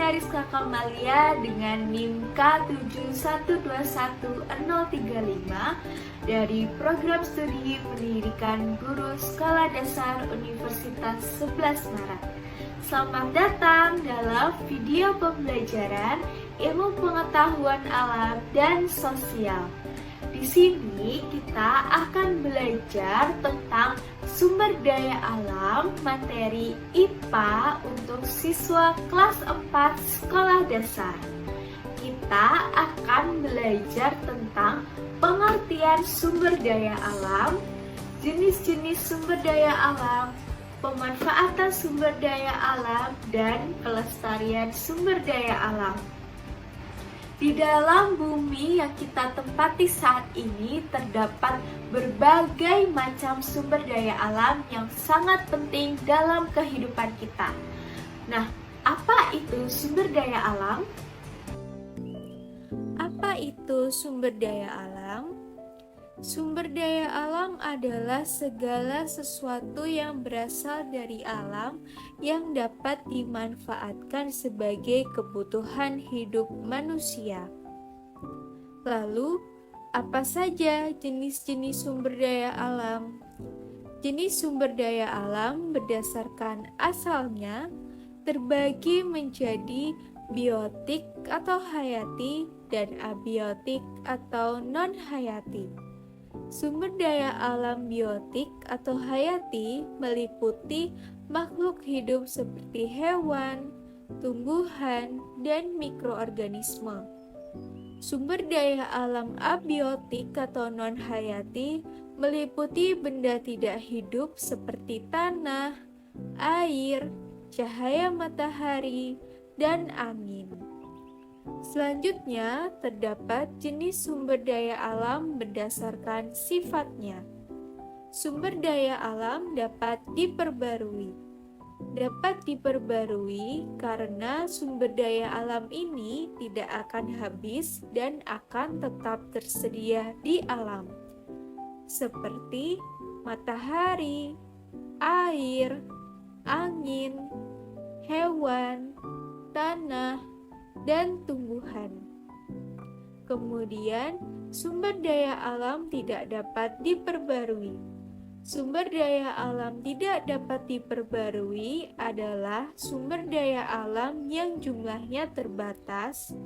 saya Rizka Kamalia dengan NIM K71211035 dari Program Studi Pendidikan Guru Sekolah Dasar Universitas 11 Maret. Selamat datang dalam video pembelajaran Ilmu Pengetahuan Alam dan Sosial. Di sini kita akan belajar tentang sumber daya alam materi IPA untuk siswa kelas 4 sekolah dasar. Kita akan belajar tentang pengertian sumber daya alam, jenis-jenis sumber daya alam, pemanfaatan sumber daya alam, dan pelestarian sumber daya alam. Di dalam bumi yang kita tempati saat ini terdapat berbagai macam sumber daya alam yang sangat penting dalam kehidupan kita. Nah, apa itu sumber daya alam? Apa itu sumber daya alam? Sumber daya alam adalah segala sesuatu yang berasal dari alam yang dapat dimanfaatkan sebagai kebutuhan hidup manusia. Lalu, apa saja jenis-jenis sumber daya alam? Jenis sumber daya alam berdasarkan asalnya terbagi menjadi biotik atau hayati dan abiotik atau non-hayati. Sumber daya alam biotik atau hayati meliputi makhluk hidup seperti hewan, tumbuhan, dan mikroorganisme. Sumber daya alam abiotik atau non-hayati meliputi benda tidak hidup seperti tanah, air, cahaya matahari, dan angin. Selanjutnya, terdapat jenis sumber daya alam berdasarkan sifatnya. Sumber daya alam dapat diperbarui. Dapat diperbarui karena sumber daya alam ini tidak akan habis dan akan tetap tersedia di alam, seperti matahari, air, angin, hewan, tanah, dan tumbuhan. Kemudian, sumber daya alam tidak dapat diperbarui. Sumber daya alam tidak dapat diperbarui adalah sumber daya alam yang jumlahnya terbatas,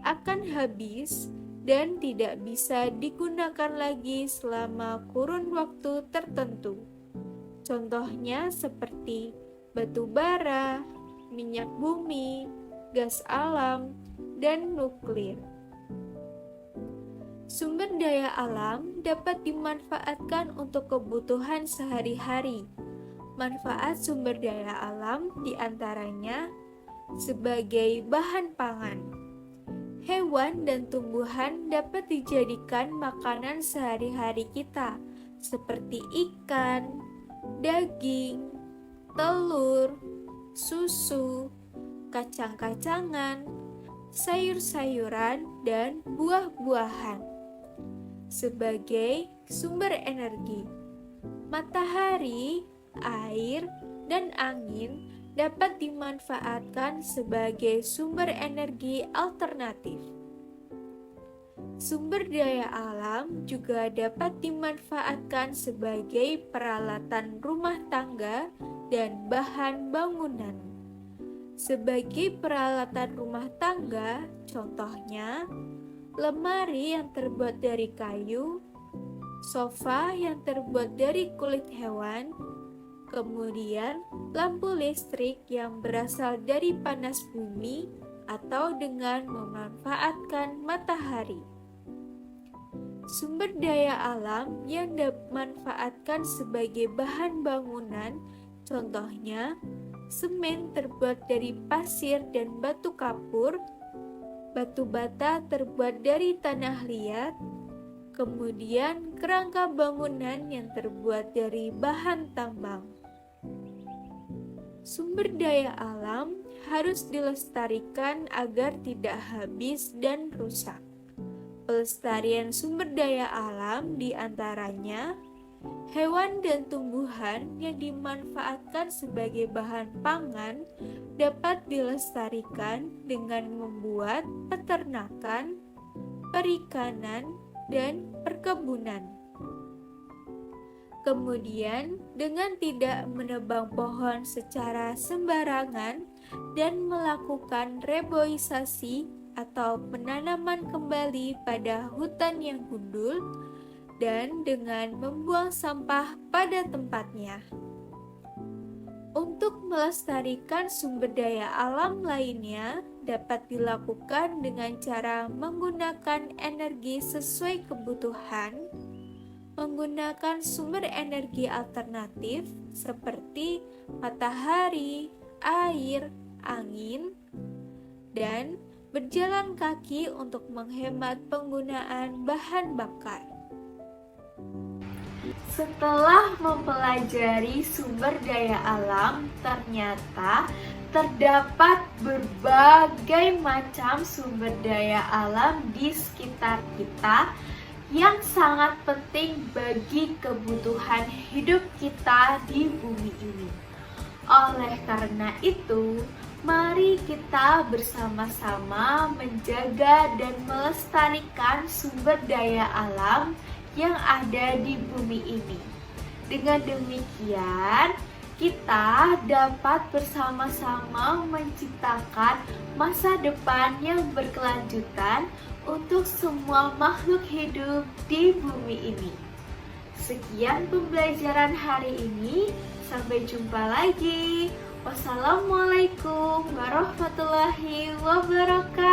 akan habis, dan tidak bisa digunakan lagi selama kurun waktu tertentu. Contohnya seperti batu bara, minyak bumi, gas alam, dan nuklir. Sumber daya alam dapat dimanfaatkan untuk kebutuhan sehari-hari. Manfaat sumber daya alam diantaranya sebagai bahan pangan. Hewan dan tumbuhan dapat dijadikan makanan sehari-hari kita, seperti ikan, daging, telur, susu, kacang-kacangan, sayur-sayuran, dan buah-buahan. Sebagai sumber energi, matahari, air, dan angin dapat dimanfaatkan sebagai sumber energi alternatif. Sumber daya alam juga dapat dimanfaatkan sebagai peralatan rumah tangga dan bahan bangunan. Sebagai peralatan rumah tangga, contohnya lemari yang terbuat dari kayu, sofa yang terbuat dari kulit hewan, kemudian lampu listrik yang berasal dari panas bumi atau dengan memanfaatkan matahari. Sumber daya alam yang dimanfaatkan sebagai bahan bangunan, contohnya semen terbuat dari pasir dan batu kapur, batu bata terbuat dari tanah liat, kemudian kerangka bangunan yang terbuat dari bahan tambang. Sumber daya alam harus dilestarikan agar tidak habis dan rusak. Pelestarian sumber daya alam diantaranya Hewan dan tumbuhan yang dimanfaatkan sebagai bahan pangan dapat dilestarikan dengan membuat peternakan, perikanan, dan perkebunan. Kemudian, dengan tidak menebang pohon secara sembarangan dan melakukan reboisasi atau penanaman kembali pada hutan yang gundul, dan dengan membuang sampah pada tempatnya. Untuk melestarikan sumber daya alam lainnya dapat dilakukan dengan cara menggunakan energi sesuai kebutuhan, menggunakan sumber energi alternatif seperti matahari, air, angin, dan berjalan kaki untuk menghemat penggunaan bahan bakar. Setelah mempelajari sumber daya alam, ternyata terdapat berbagai macam sumber daya alam di sekitar kita yang sangat penting bagi kebutuhan hidup kita di bumi ini. Oleh karena itu, mari kita bersama-sama menjaga dan melestarikan sumber daya alam yang ada di bumi ini. Dengan demikian, kita dapat bersama-sama menciptakan masa depan yang berkelanjutan untuk semua makhluk hidup di bumi ini. Sekian pembelajaran hari ini, sampai jumpa lagi. Wassalamualaikum warahmatullahi wabarakatuh.